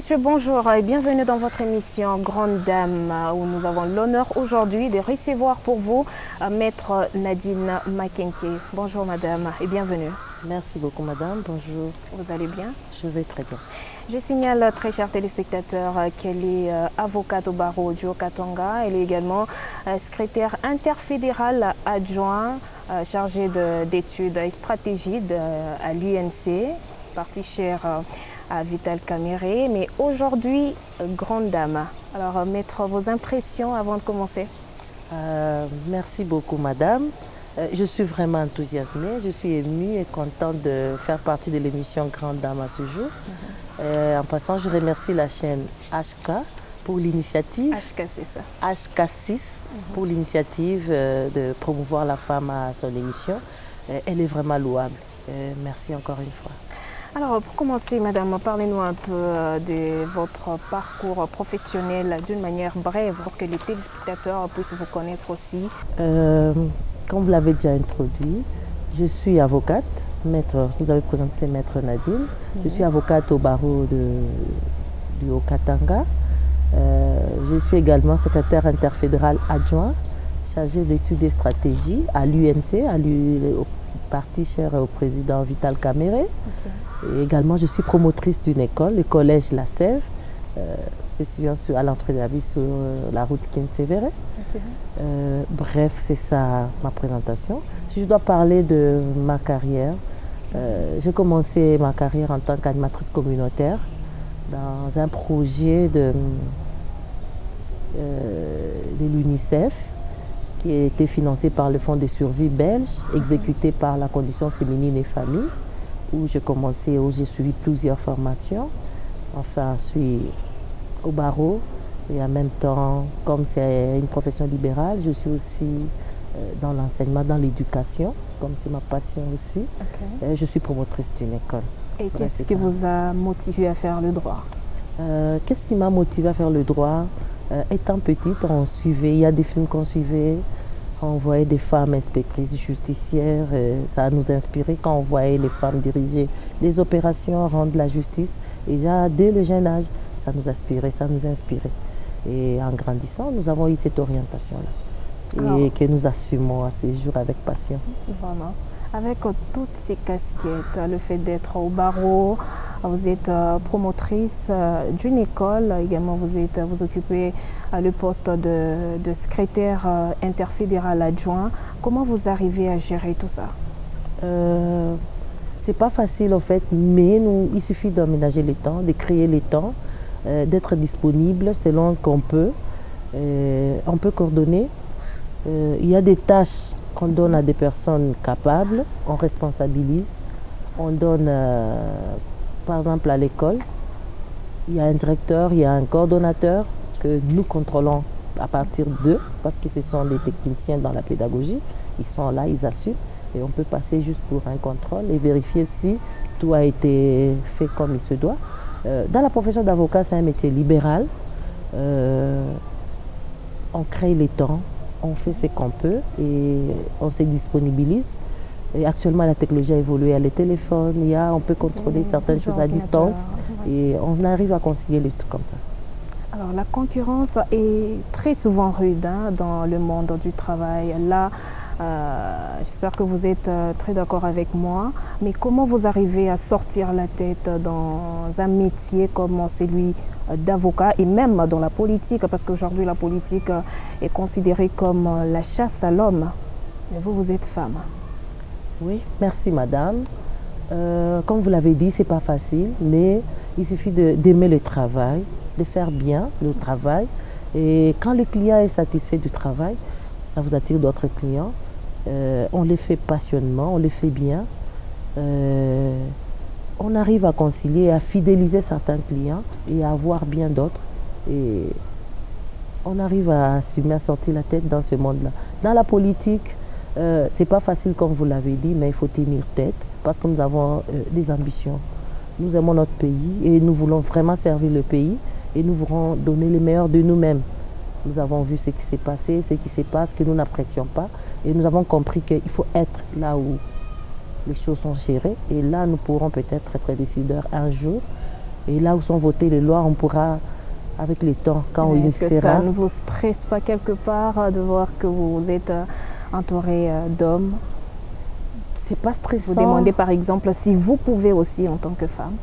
Monsieur, bonjour et bienvenue dans votre émission Grande Dame où nous avons l'honneur aujourd'hui de recevoir pour vous Maître Nadine Makenke. Bonjour madame et bienvenue. Merci beaucoup madame, bonjour. Vous allez bien? Je vais très bien. Je signale très chers téléspectateurs qu'elle est avocate au barreau du Haut-Katanga. Elle est également secrétaire interfédéral adjoint chargé d'études et stratégies à l'UNC, parti cher à Vital Caméré, mais aujourd'hui, grande dame. Alors, mettre vos impressions avant de commencer. Merci beaucoup madame. Je suis vraiment enthousiasmée, je suis émue et contente de faire partie de l'émission Grande Dame à ce jour. En passant, je remercie la chaîne HK pour l'initiative. HK, c'est ça. HK6 pour l'initiative de promouvoir la femme à son émission. Elle est vraiment louable. Merci encore une fois. Alors, pour commencer, madame, parlez-nous un peu de votre parcours professionnel d'une manière brève pour que les téléspectateurs puissent vous connaître aussi. Comme vous l'avez déjà introduit, je suis avocate, maître, vous avez présenté maître Nadine. Je suis avocate au barreau du Haut-Katanga. Je suis également secrétaire interfédéral adjoint, chargé d'études et stratégies à l'UNC, au parti cher au président Vital Caméré. Et également, je suis promotrice d'une école, le collège La Sève. Je suis à l'entrée de la vie sur la route Kinsévéré. Bref, c'est ça ma présentation. Si je dois parler de ma carrière, j'ai commencé ma carrière en tant qu'animatrice communautaire dans un projet de l'UNICEF qui a été financé par le Fonds de survie belge, exécuté par la Condition féminine et famille, où j'ai suivi plusieurs formations. Enfin, je suis au barreau et en même temps, comme c'est une profession libérale, je suis aussi dans l'enseignement, dans l'éducation, comme c'est ma passion aussi. Je suis promotrice d'une école. Et qu'est-ce qui vous a motivé à faire le droit? Qu'est-ce qui m'a motivé à faire le droit? Étant petite, il y a des films qu'on suivait, on voyait des femmes inspectrices, justicières, ça nous inspirait quand on voyait les femmes diriger les opérations, rendre la justice. Et déjà, dès le jeune âge, ça nous inspirait, ça nous inspirait. Et en grandissant, nous avons eu cette orientation-là et que nous assumons à ces jours avec passion. Vraiment. Avec toutes ces casquettes, le fait d'être au barreau, vous êtes promotrice d'une école, également vous occupez le poste de secrétaire interfédéral adjoint. Comment vous arrivez à gérer tout ça? C'est pas facile en fait, mais il suffit d'aménager les temps, de créer les temps, d'être disponible selon qu'on peut. On peut coordonner. Il y a des tâches qu'on donne à des personnes capables, on responsabilise, on donne, par exemple à l'école, il y a un directeur, il y a un coordonnateur que nous contrôlons à partir d'eux, parce que ce sont des techniciens dans la pédagogie, ils sont là, ils assument, et on peut passer juste pour un contrôle et vérifier si tout a été fait comme il se doit. Dans la profession d'avocat, c'est un métier libéral, on crée les temps, on fait ce qu'on peut et on se disponibilise. Et actuellement, la technologie a évolué, il y a les téléphones, on peut contrôler certaines choses à distance et on arrive à concilier les trucs comme ça. Alors, la concurrence est très souvent rude dans le monde du travail. Là, j'espère que vous êtes très d'accord avec moi, mais comment vous arrivez à sortir la tête dans un métier comme celui d'avocat et même dans la politique, parce qu'aujourd'hui la politique est considérée comme la chasse à l'homme. Mais vous êtes femme. Oui, merci madame. Comme vous l'avez dit, c'est pas facile, mais il suffit d'aimer le travail, de faire bien le travail. Et quand le client est satisfait du travail, ça vous attire d'autres clients. On les fait passionnément, on les fait bien. On arrive à concilier, à fidéliser certains clients et à avoir bien d'autres. Et on arrive à assumer, à sortir la tête dans ce monde-là. Dans la politique, c'est pas facile comme vous l'avez dit, mais il faut tenir tête parce que nous avons des ambitions. Nous aimons notre pays et nous voulons vraiment servir le pays et nous voulons donner le meilleur de nous-mêmes. Nous avons vu ce qui s'est passé, ce qui se passe, que nous n'apprécions pas et nous avons compris qu'il faut être là où les choses sont gérées et là nous pourrons peut-être être décideurs un jour Et là où sont votées les lois, on pourra, avec le temps, quand il Est-ce que sera... ça ne vous stresse pas quelque part de voir que vous êtes entouré d'hommes? C'est pas stressant. Vous demandez par exemple si vous pouvez aussi en tant que femme.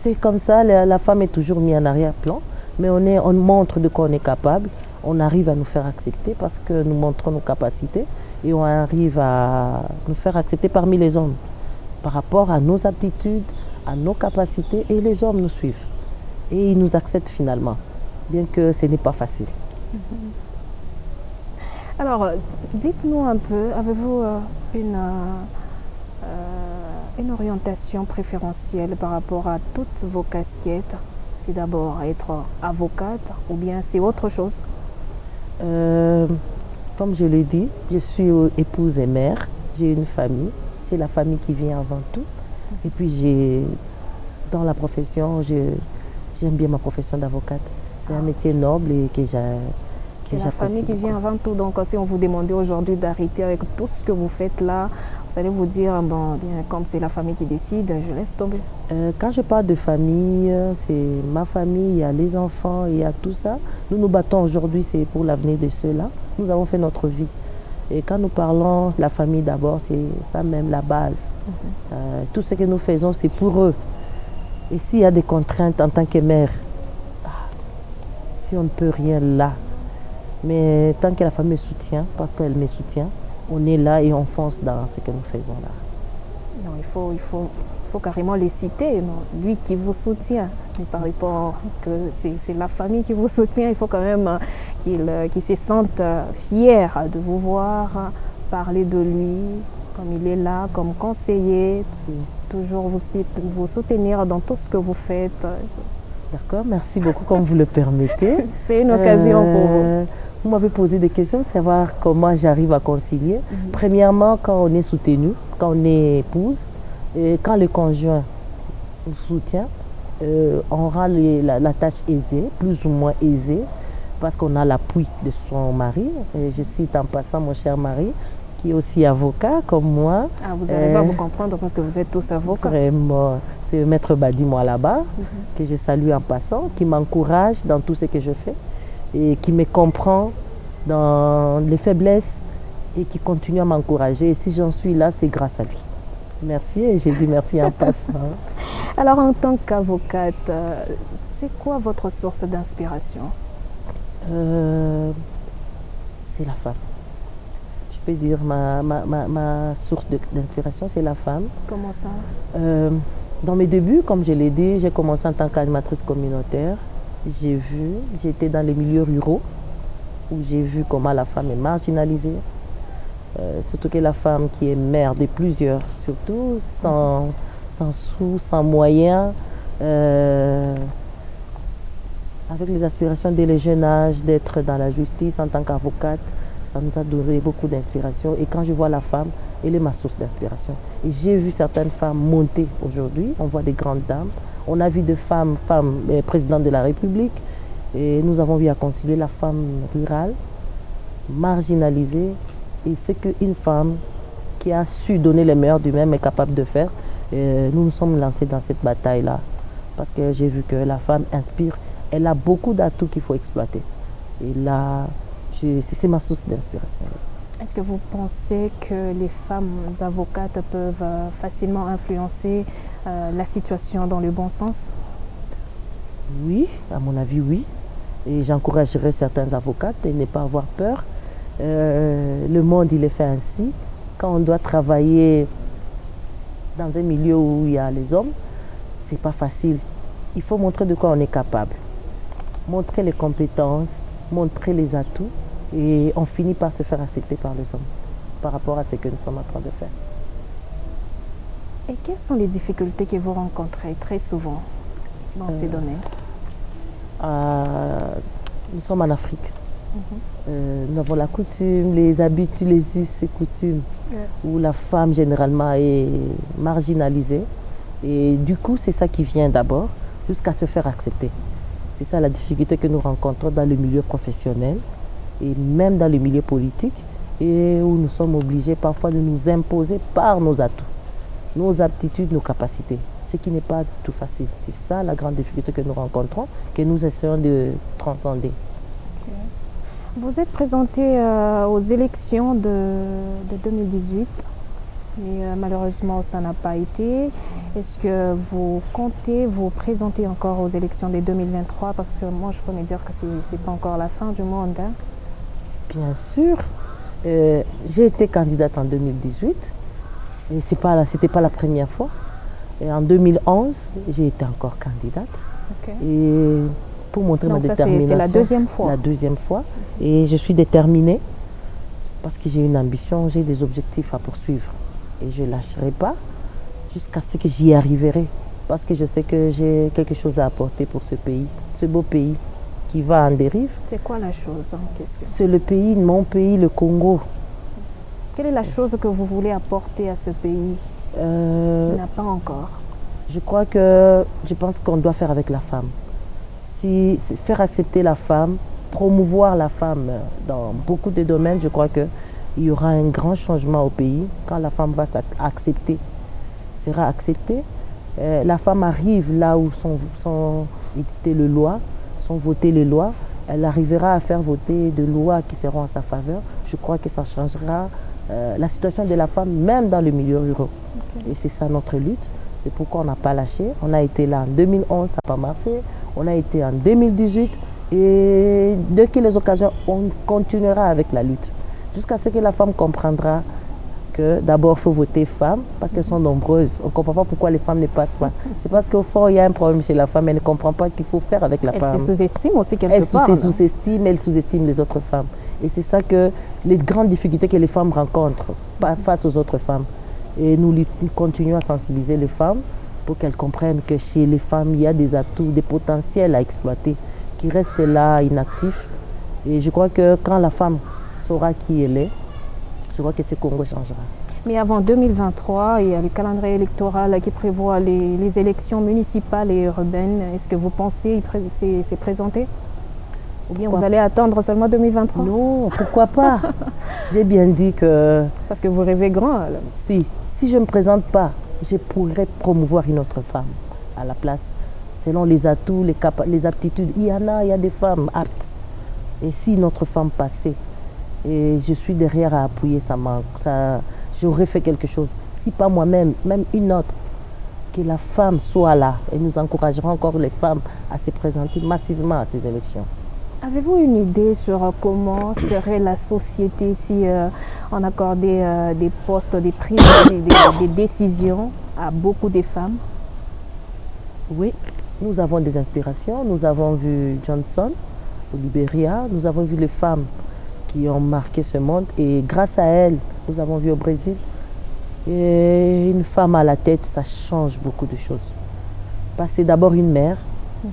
C'est comme ça, la femme est toujours mise en arrière-plan, mais on montre de quoi on est capable, on arrive à nous faire accepter parce que nous montrons nos capacités et on arrive à nous faire accepter parmi les hommes par rapport à nos aptitudes, à nos capacités, et les hommes nous suivent et ils nous acceptent finalement, bien que ce n'est pas facile. Alors, dites-nous un peu, avez-vous une orientation préférentielle par rapport à toutes vos casquettes? C'est d'abord être avocate ou bien c'est autre chose? Comme je l'ai dit, je suis épouse et mère, j'ai une famille, c'est la famille qui vient avant tout. Et puis dans la profession, j'aime bien ma profession d'avocate. C'est un métier noble et que j'apprécie. C'est la famille qui vient avant tout. Donc, si on vous demandait aujourd'hui d'arrêter avec tout ce que vous faites là, vous allez vous dire, bon, bien, comme c'est la famille qui décide, je laisse tomber. Quand je parle de famille, c'est ma famille, il y a les enfants, il y a tout ça. Nous nous battons aujourd'hui, c'est pour l'avenir de ceux-là. Nous avons fait notre vie. Et quand nous parlons de la famille d'abord, c'est ça même la base. Tout ce que nous faisons, c'est pour eux. Et s'il y a des contraintes en tant que mère, si on ne peut rien là, mais tant que la famille me soutient, parce qu'elle me soutient, on est là et on fonce dans ce que nous faisons là. Non, il faut carrément les citer. Non? Lui qui vous soutient, ne parlez pas que c'est la famille qui vous soutient. Il faut quand même qu'il se sente fier de vous voir parler de lui, comme il est là, comme conseiller, toujours vous soutenir dans tout ce que vous faites. D'accord, merci beaucoup comme vous le permettez. C'est une occasion pour vous. Vous m'avez posé des questions, savoir comment j'arrive à concilier. Premièrement, quand on est soutenu, quand on est épouse, et quand le conjoint nous soutient, on rend la tâche aisée, plus ou moins aisée, parce qu'on a l'appui de son mari. Et je cite en passant mon cher mari, qui est aussi avocat comme moi. Ah, vous arrivez à vous comprendre parce que vous êtes tous avocats. Vraiment, c'est Maître Badi, moi là-bas, que je salue en passant, qui m'encourage dans tout ce que je fais et qui me comprend dans les faiblesses et qui continue à m'encourager. Et si j'en suis là, c'est grâce à lui. Merci et j'ai dit merci en passant. Alors, en tant qu'avocate, c'est quoi votre source d'inspiration? C'est la femme. Je peux dire ma source d'inspiration, c'est la femme. Comment ça? Dans mes débuts, comme je l'ai dit, j'ai commencé en tant qu'animatrice communautaire. J'étais dans les milieux ruraux où j'ai vu comment la femme est marginalisée. Surtout que la femme qui est mère de plusieurs, surtout sans sous, sans moyens, avec les aspirations dès le jeune âge d'être dans la justice en tant qu'avocate, ça nous a donné beaucoup d'inspiration. Et quand je vois la femme, elle est ma source d'inspiration. Et j'ai vu certaines femmes monter aujourd'hui. On voit des grandes dames. On a vu des femmes présidentes de la République. Et nous avons vu à concilier la femme rurale, marginalisée. Et c'est qu'une femme qui a su donner le meilleur d'elle-même est capable de faire. Nous nous sommes lancés dans cette bataille-là. Parce que j'ai vu que la femme inspire. Elle a beaucoup d'atouts qu'il faut exploiter. Et là, c'est ma source d'inspiration. Est-ce que vous pensez que les femmes avocates peuvent facilement influencer la situation dans le bon sens? Oui, à mon avis, oui. Et j'encouragerais certains avocates à ne pas avoir peur. Le monde, il est fait ainsi. Quand on doit travailler dans un milieu où il y a les hommes, c'est pas facile. Il faut montrer de quoi on est capable. Montrer les compétences, montrer les atouts. Et on finit par se faire accepter par les hommes par rapport à ce que nous sommes en train de faire. Et quelles sont les difficultés que vous rencontrez très souvent dans ces domaines? Nous sommes en Afrique. Nous avons la coutume, les habitudes, les us et coutumes, où la femme généralement est marginalisée. Et du coup, c'est ça qui vient d'abord, jusqu'à se faire accepter. C'est ça la difficulté que nous rencontrons dans le milieu professionnel et même dans le milieu politique, et où nous sommes obligés parfois de nous imposer par nos atouts, nos aptitudes, nos capacités. ce qui n'est pas tout facile. C'est ça la grande difficulté que nous rencontrons, que nous essayons de transcender. Ok. Vous êtes présenté aux élections de 2018, mais malheureusement ça n'a pas été. Est-ce que vous comptez vous présenter encore aux élections de 2023? Parce que moi je peux me dire que ce n'est pas encore la fin du monde. Hein. Bien sûr, j'ai été candidate en 2018 et c'était pas la première fois. Et en 2011, j'ai été encore candidate. Okay. Et pour montrer ma détermination. C'est la deuxième fois. La deuxième fois. Et je suis déterminée parce que j'ai une ambition, j'ai des objectifs à poursuivre. Et je ne lâcherai pas jusqu'à ce que j'y arriverai. Parce que je sais que j'ai quelque chose à apporter pour ce pays, ce beau pays qui va en dérive. C'est quoi la chose en question? C'est le pays, mon pays, le Congo. Quelle est la chose que vous voulez apporter à ce pays qui n'a pas encore? Je pense qu'on doit faire avec la femme. Faire accepter la femme, promouvoir la femme dans beaucoup de domaines, je crois qu'il y aura un grand changement au pays quand la femme va sera acceptée. La femme arrive là où sont éditées les lois, sont votées les lois. Elle arrivera à faire voter des lois qui seront en sa faveur. Je crois que ça changera la situation de la femme, même dans le milieu rural. Okay. Et c'est ça notre lutte. C'est pourquoi on n'a pas lâché. On a été là en 2011, ça n'a pas marché. On a été en 2018. Et dès que les occasions, on continuera avec la lutte. Jusqu'à ce que la femme comprendra que d'abord, il faut voter femme, parce qu'elles sont nombreuses. On ne comprend pas pourquoi les femmes ne passent pas. C'est parce qu'au fond, il y a un problème chez la femme. Elle ne comprend pas qu'il faut faire avec la femme. Elle se sous-estime aussi quelque part. Elle se sous-estime, elle sous-estime les autres femmes. Et c'est ça que les grandes difficultés que les femmes rencontrent face aux autres femmes. Et nous continuons à sensibiliser les femmes pour qu'elles comprennent que chez les femmes, il y a des atouts, des potentiels à exploiter qui restent là, inactifs. Et je crois que quand la femme saura qui elle est, je crois que ce Congo changera. Mais avant 2023, il y a le calendrier électoral qui prévoit les élections municipales et urbaines. Est-ce que vous pensez s'y présenter? Ou bien vous allez attendre seulement 2023? Non, pourquoi pas? J'ai bien dit que... Parce que vous rêvez grand alors. Si je ne me présente pas, je pourrais promouvoir une autre femme à la place. Selon les atouts, les aptitudes. Il y a des femmes aptes. Et si notre femme passait, et je suis derrière à appuyer j'aurais fait quelque chose. Si pas moi-même, même une autre, que la femme soit là. Et nous encouragerons encore les femmes à se présenter massivement à ces élections. Avez-vous une idée sur comment serait la société si on accordait des postes, des prises, des décisions à beaucoup de femmes? Oui, nous avons des inspirations. Nous avons vu Johnson au Libéria. Nous avons vu les femmes qui ont marqué ce monde. Et grâce à elles, nous avons vu au Brésil. Et une femme à la tête, ça change beaucoup de choses. Parce que c'est d'abord une mère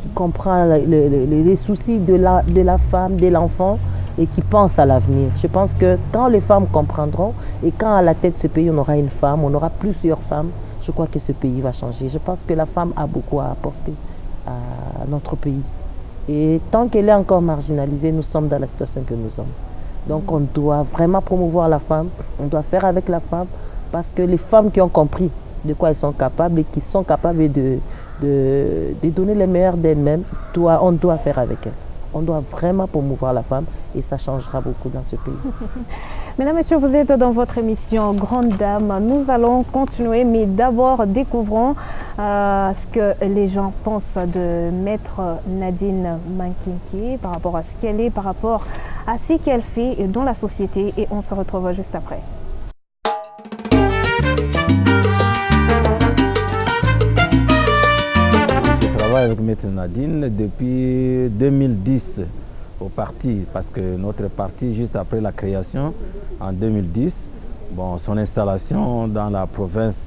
qui comprend les soucis de la femme, de l'enfant et qui pense à l'avenir. Je pense que quand les femmes comprendront et quand à la tête de ce pays on aura une femme, on aura plusieurs femmes, je crois que ce pays va changer. Je pense que la femme a beaucoup à apporter à notre pays. Et tant qu'elle est encore marginalisée, nous sommes dans la situation que nous sommes. Donc on doit vraiment promouvoir la femme, on doit faire avec la femme parce que les femmes qui ont compris de quoi elles sont capables et qui sont capables de donner le meilleur d'elles-mêmes, on doit faire avec elles. On doit vraiment promouvoir la femme et ça changera beaucoup dans ce pays. Mesdames, Messieurs, vous êtes dans votre émission Grande Dame. Nous allons continuer, mais d'abord découvrons ce que les gens pensent de Maître Nadine Mankinké par rapport à ce qu'elle est, par rapport à ce qu'elle fait dans la société et on se retrouve juste après. Je travaille avec Maître Nadine depuis 2010 au parti, parce que notre parti, juste après la création, en 2010, son installation dans la province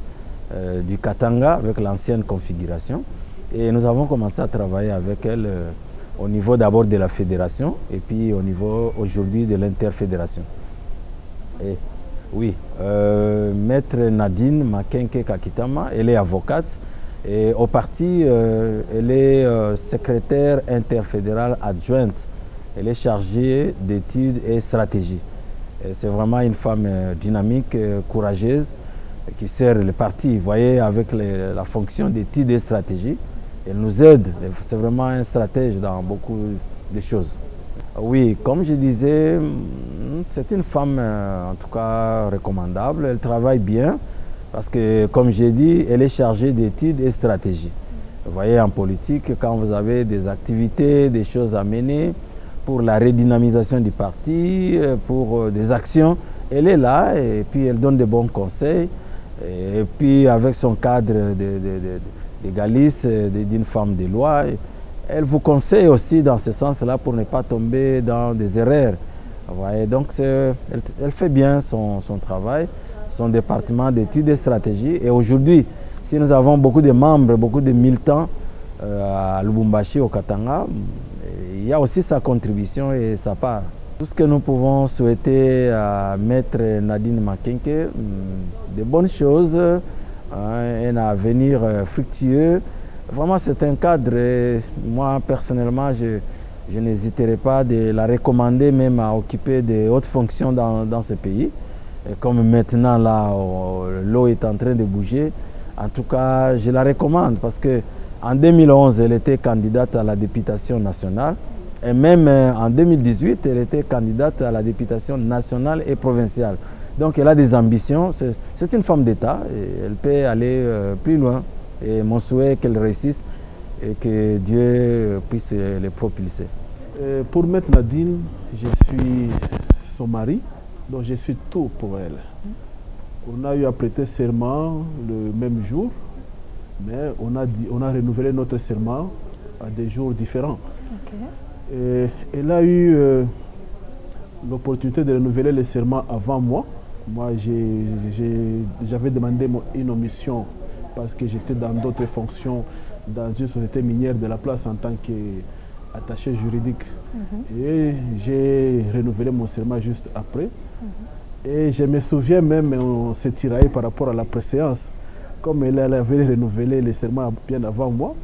du Katanga avec l'ancienne configuration. Et nous avons commencé à travailler avec elle au niveau d'abord de la fédération et puis au niveau aujourd'hui de l'interfédération. Et oui, Maître Nadine Mankinké Kakitama, elle est avocate et au parti, elle est secrétaire interfédérale adjointe. Elle est chargée d'études et stratégies. C'est vraiment une femme dynamique, courageuse qui sert le parti, vous voyez, avec la fonction d'études et stratégie. Elle nous aide, c'est vraiment un stratège dans beaucoup de choses. Oui, comme je disais, c'est une femme en tout cas recommandable, elle travaille bien parce que, comme j'ai dit, elle est chargée d'études et stratégie. Vous voyez, en politique, quand vous avez des activités, des choses à mener pour la redynamisation du parti, pour des actions, elle est là et puis elle donne de bons conseils. Et puis avec son cadre d'égaliste, d'une femme de loi, elle vous conseille aussi dans ce sens-là pour ne pas tomber dans des erreurs. Vous voyez, donc elle fait bien son travail, son département d'études et stratégie. Et aujourd'hui, si nous avons beaucoup de membres, beaucoup de militants à Lubumbashi, au Katanga, il y a aussi sa contribution et sa part. Tout ce que nous pouvons souhaiter à Maître Nadine Makenke, de bonnes choses, un avenir fructueux. Vraiment, c'est un cadre. Et moi, personnellement, je n'hésiterai pas de la recommander même à occuper de hautes fonctions dans ce pays. Et comme maintenant, là, l'eau est en train de bouger, en tout cas, je la recommande parce qu'en 2011, elle était candidate à la députation nationale. Et même en 2018, elle était candidate à la députation nationale et provinciale. Donc elle a des ambitions. C'est une femme d'État et elle peut aller plus loin. Et mon souhait est qu'elle réussisse et que Dieu puisse les propulser. Pour Maître Nadine, je suis son mari, donc je suis tout pour elle. On a eu à prêter serment le même jour, mais on a renouvelé notre serment à des jours différents. Okay. Et elle a eu l'opportunité de renouveler le serment avant moi. Moi, j'avais demandé une omission parce que j'étais dans d'autres fonctions dans une société minière de la place en tant qu'attaché juridique. Et j'ai renouvelé mon serment juste après. Et je me souviens même, on s'est tiraillé par rapport à la préséance. Comme elle avait renouvelé le serment bien avant moi,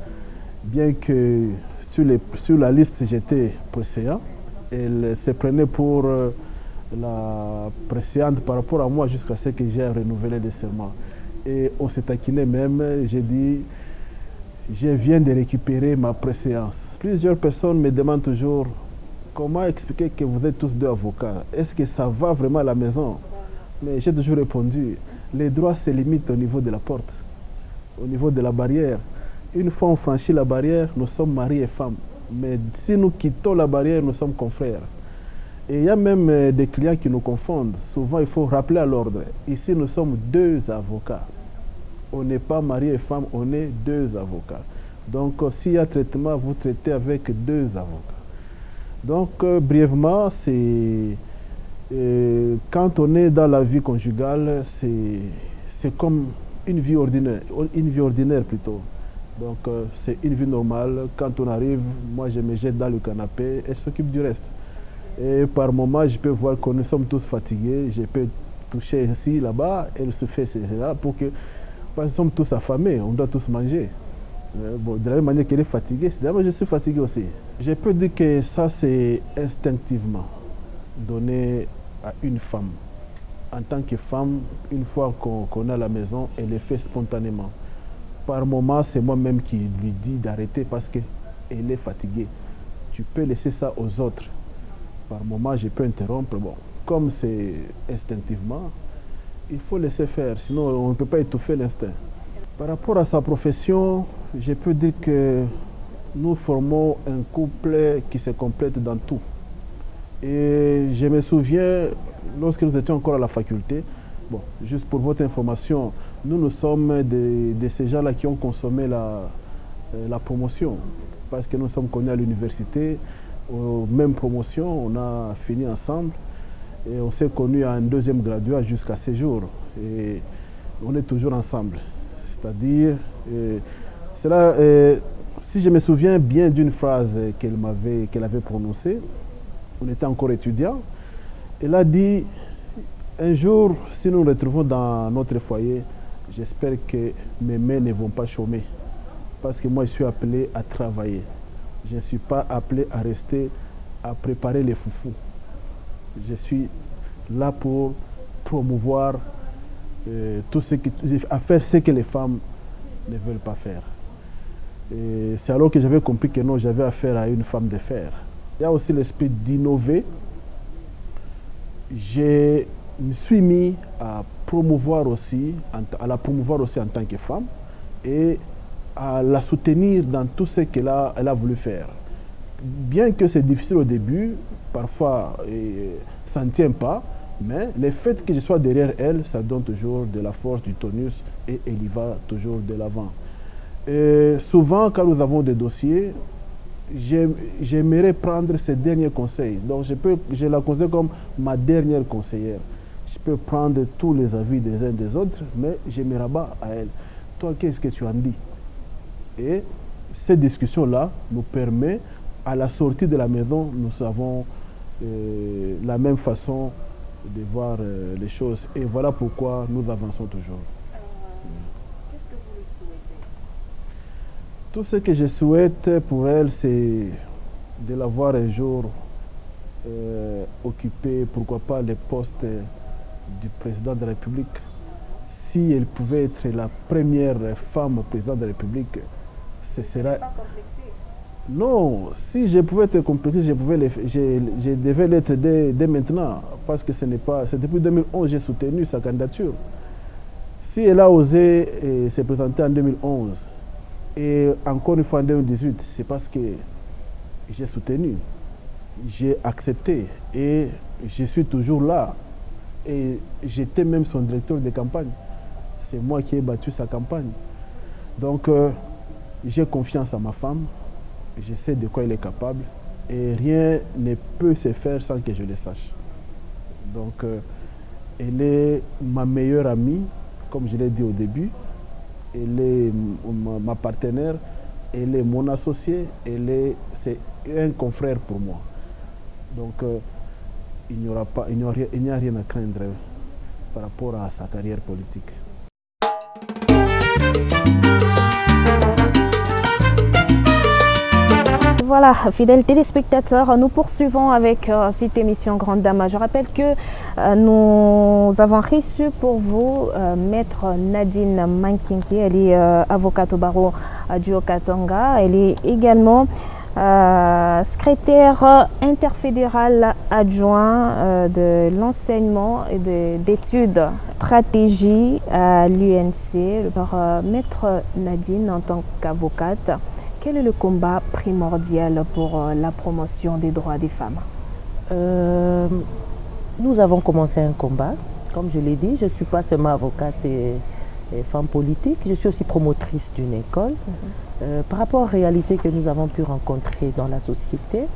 bien que sur la liste j'étais préséant, elle se prenait pour la préséante par rapport à moi jusqu'à ce que j'ai renouvelé le serment. Et on s'est taquiné même, j'ai dit, je viens de récupérer ma préséance. Plusieurs personnes me demandent toujours, comment expliquer que vous êtes tous deux avocats? Est-ce que ça va vraiment à la maison? Mais j'ai toujours répondu, les droits se limitent au niveau de la porte, au niveau de la barrière. Une fois on franchit la barrière, nous sommes mari et femme. Mais si nous quittons la barrière, nous sommes confrères. Et il y a même des clients qui nous confondent. Souvent, il faut rappeler à l'ordre. Ici, nous sommes deux avocats. On n'est pas mari et femme, on est deux avocats. Donc, s'il y a traitement, vous traitez avec deux avocats. Donc, brièvement, quand on est dans la vie conjugale, c'est comme une vie ordinaire plutôt. Donc, c'est une vie normale. Quand on arrive, moi, je me jette dans le canapé, elle s'occupe du reste. Et par moments, je peux voir que nous sommes tous fatigués. Je peux toucher ici, là-bas, elle se fait cela pour que... Parce que nous sommes tous affamés, on doit tous manger. Bon, de la même manière qu'elle est fatiguée, c'est je suis fatigué aussi. Je peux dire que ça, c'est instinctivement donné à une femme. En tant que femme, une fois qu'on est à la maison, elle le fait spontanément. Par moment, c'est moi-même qui lui dis d'arrêter parce qu'elle est fatiguée. Tu peux laisser ça aux autres. Par moment, je peux interrompre. Bon, comme c'est instinctivement, il faut laisser faire, sinon on ne peut pas étouffer l'instinct. Par rapport à sa profession, je peux dire que nous formons un couple qui se complète dans tout. Et je me souviens, lorsque nous étions encore à la faculté, bon, juste pour votre information, nous sommes de ces gens-là qui ont consommé la promotion, parce que nous sommes connus à l'université, même promotion, on a fini ensemble, et on s'est connus à un deuxième graduat jusqu'à ce jour, et on est toujours ensemble. C'est-à-dire, si je me souviens bien d'une phrase qu'elle avait prononcée, on était encore étudiants, elle a dit, un jour, si nous nous retrouvons dans notre foyer, j'espère que mes mains ne vont pas chômer, parce que moi je suis appelé à travailler. Je ne suis pas appelé à rester, à préparer les foufous. Je suis là pour promouvoir à faire ce que les femmes ne veulent pas faire. C'est alors que j'avais compris que non, j'avais affaire à une femme de fer. Il y a aussi l'esprit d'innover. Je me suis mis à la promouvoir aussi en tant que femme et à la soutenir dans tout ce qu'elle a voulu faire. Bien que c'est difficile au début, parfois ça ne tient pas, mais le fait que je sois derrière elle, ça donne toujours de la force, du tonus et elle y va toujours de l'avant. Souvent, quand nous avons des dossiers, j'aimerais prendre ses derniers conseils. Donc, je la considère comme ma dernière conseillère. Je peux prendre tous les avis des uns des autres, mais je me rabats à elle. Toi, qu'est-ce que tu en dis? Et cette discussion-là nous permet, à la sortie de la maison, nous avons la même façon de voir les choses. Et voilà pourquoi nous avançons toujours. Qu'est-ce que vous lui souhaitez? Tout ce que je souhaite pour elle, c'est de la voir un jour occuper, pourquoi pas, le poste du président de la République. Si elle pouvait être la première femme président de la République, ce serait... Pas complexé. Non, si je pouvais être complexé, je devais l'être dès maintenant, parce que ce n'est pas... C'est depuis 2011 que j'ai soutenu sa candidature. Si elle a osé se présenter en 2011, et encore une fois en 2018, c'est parce que j'ai soutenu, j'ai accepté, et je suis toujours là. Et j'étais même son directeur de campagne. C'est moi qui ai battu sa campagne. Donc, j'ai confiance en ma femme. Je sais de quoi elle est capable. Et rien ne peut se faire sans que je le sache. Donc, elle est ma meilleure amie, comme je l'ai dit au début. Elle est ma partenaire. Elle est mon associé. C'est un confrère pour moi. Donc, il n'y a rien à craindre par rapport à sa carrière politique. Voilà, fidèles téléspectateurs, nous poursuivons avec cette émission Grande Dame. Je rappelle que nous avons reçu pour vous Maître Nadine Mankinki. Elle est avocate au barreau du Haut-Katanga. Elle est également secrétaire interfédéral adjoint de l'enseignement et d'études stratégie à l'UNC. Maître Nadine, en tant qu'avocate, quel est le combat primordial pour la promotion des droits des femmes? Nous avons commencé un combat. Comme je l'ai dit, je ne suis pas seulement avocate et femme politique, je suis aussi promotrice d'une école. Par rapport aux réalités que nous avons pu rencontrer dans la société,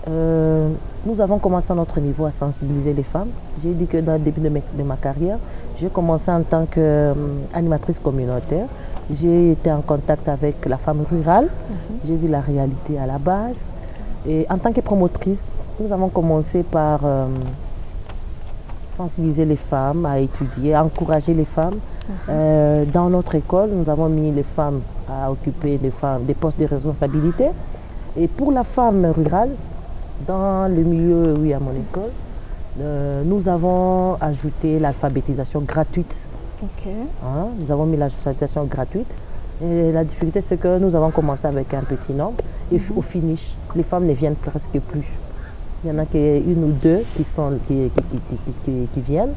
nous avons commencé à notre niveau à sensibiliser les femmes. J'ai dit que dans le début de ma carrière, j'ai commencé en tant qu'animatrice communautaire. J'ai été en contact avec la femme rurale, j'ai vu la réalité à la base. Et en tant que promotrice, nous avons commencé par sensibiliser les femmes à étudier, à encourager les femmes. Dans notre école, nous avons mis les femmes à occuper des postes de responsabilité. Et pour la femme rurale, dans le milieu, oui, à mon école, nous avons ajouté l'alphabétisation gratuite. Nous avons mis l'alphabétisation gratuite. Et la difficulté, c'est que nous avons commencé avec un petit nombre. Et au finish, les femmes ne viennent presque plus. Il y en a qu'une ou deux qui viennent.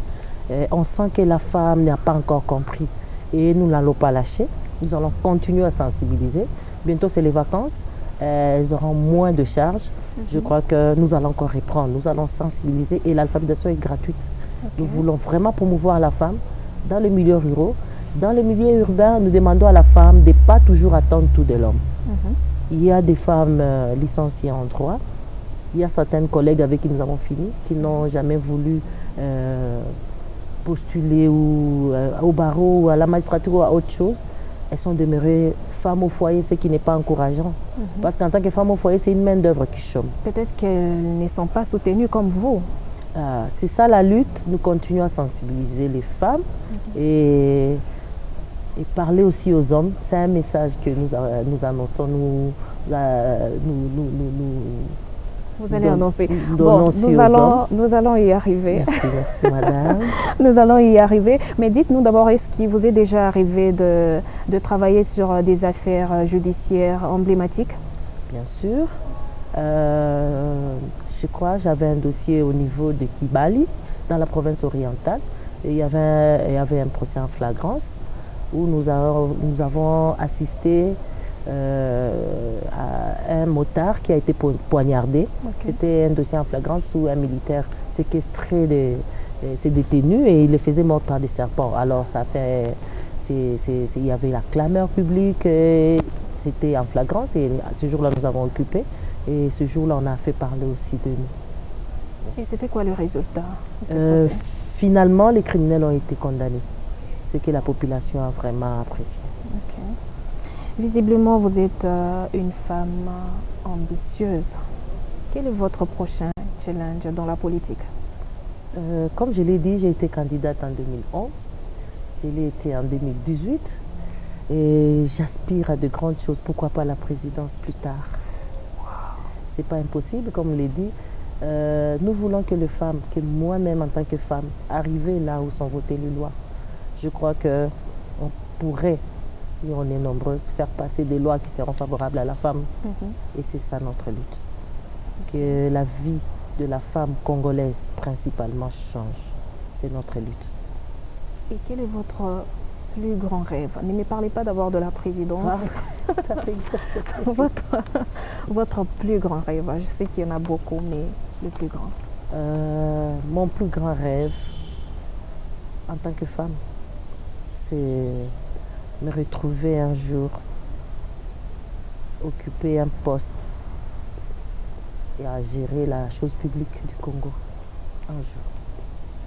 Et on sent que la femme n'a pas encore compris. Et nous n'allons pas lâcher. Nous allons continuer à sensibiliser. Bientôt, c'est les vacances. Elles auront moins de charges. Je crois que nous allons encore reprendre. Nous allons sensibiliser et l'alphabétisation est gratuite. Nous voulons vraiment promouvoir la femme dans le milieu rural. Dans le milieu urbain, nous demandons à la femme de ne pas toujours attendre tout de l'homme. Il y a des femmes licenciées en droit. Il y a certaines collègues avec qui nous avons fini qui n'ont jamais voulu postuler au barreau ou à la magistrature ou à autre chose. Elles sont demeurées femmes au foyer, ce qui n'est pas encourageant. Parce qu'en tant que femme au foyer, c'est une main-d'œuvre qui chôme. Peut-être qu'elles ne sont pas soutenues comme vous. C'est ça la lutte. Nous continuons à sensibiliser les femmes et parler aussi aux hommes. C'est un message que nous annonçons. Vous allez annoncer. Donnons aussi aux hommes. Nous allons y arriver. Merci madame. Nous allons y arriver. Mais dites-nous d'abord, est-ce qu'il vous est déjà arrivé de travailler sur des affaires judiciaires emblématiques? Bien sûr. Je crois j'avais un dossier au niveau de Kibali, dans la province orientale. Et il y avait un procès en flagrance où nous avons assisté à un motard qui a été poignardé. Okay. C'était un dossier en flagrance où un militaire séquestrait ses détenus et il les faisait mordre par des serpents. Alors il y avait la clameur publique, c'était en flagrance et ce jour-là nous avons occupé et ce jour-là on a fait parler aussi de nous. Et c'était quoi le résultat? Finalement, les criminels ont été condamnés, ce que la population a vraiment apprécié. Okay. Visiblement, vous êtes une femme ambitieuse. Quel est votre prochain challenge dans la politique? Comme je l'ai dit, j'ai été candidate en 2011. Je l'ai été en 2018. Et j'aspire à de grandes choses. Pourquoi pas la présidence plus tard? Wow. C'est pas impossible, comme je l'ai dit. Nous voulons que les femmes, que moi-même en tant que femme, arriver là où sont votées les lois. Je crois qu'on pourrait, si on est nombreuses, faire passer des lois qui seront favorables à la femme. Et c'est ça notre lutte. Que la vie de la femme congolaise principalement change. C'est notre lutte. Et quel est votre plus grand rêve? Ne me parlez pas d'abord de la présidence. Votre plus grand rêve, je sais qu'il y en a beaucoup, mais le plus grand. Mon plus grand rêve en tant que femme, c'est me retrouver un jour, occuper un poste et à gérer la chose publique du Congo. Un jour.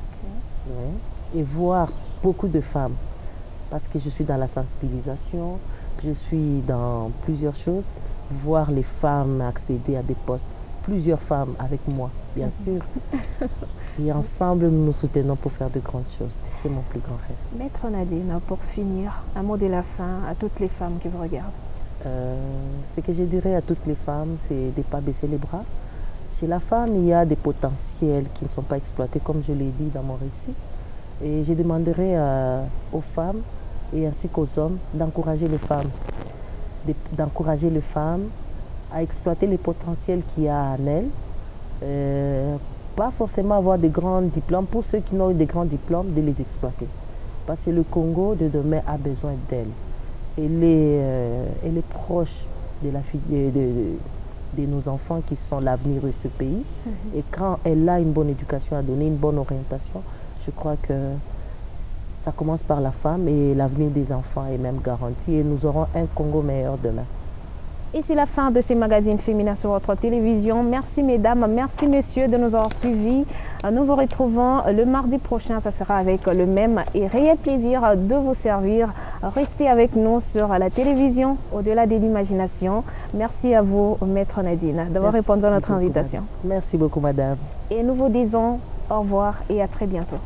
Okay. Ouais. Et voir beaucoup de femmes, parce que je suis dans la sensibilisation, je suis dans plusieurs choses, voir les femmes accéder à des postes, plusieurs femmes avec moi, bien sûr. Et ensemble, nous nous soutenons pour faire de grandes choses. C'est mon plus grand rêve. Maître Nadine, pour finir, un mot de la fin à toutes les femmes qui vous regardent. Ce que je dirais à toutes les femmes, c'est de ne pas baisser les bras. Chez la femme, il y a des potentiels qui ne sont pas exploités, comme je l'ai dit dans mon récit. Et je demanderai aux femmes et ainsi qu'aux hommes d'encourager les femmes, à exploiter les potentiels qu'il y a en elles. Pas forcément avoir de grands diplômes, pour ceux qui n'ont eu de grands diplômes, de les exploiter. Parce que le Congo de demain a besoin d'elles. Elle est proche de nos enfants qui sont l'avenir de ce pays. Et quand elle a une bonne éducation à donner, une bonne orientation, je crois que ça commence par la femme et l'avenir des enfants est même garanti. Et nous aurons un Congo meilleur demain. Et c'est la fin de ces magazines féminins sur votre télévision. Merci mesdames, merci messieurs de nous avoir suivis. Nous vous retrouvons le mardi prochain. Ça sera avec le même et réel plaisir de vous servir. Restez avec nous sur la télévision, au-delà de l'imagination. Merci à vous, Maître Nadine, d'avoir répondu à notre invitation. Merci beaucoup, madame. Et nous vous disons au revoir et à très bientôt.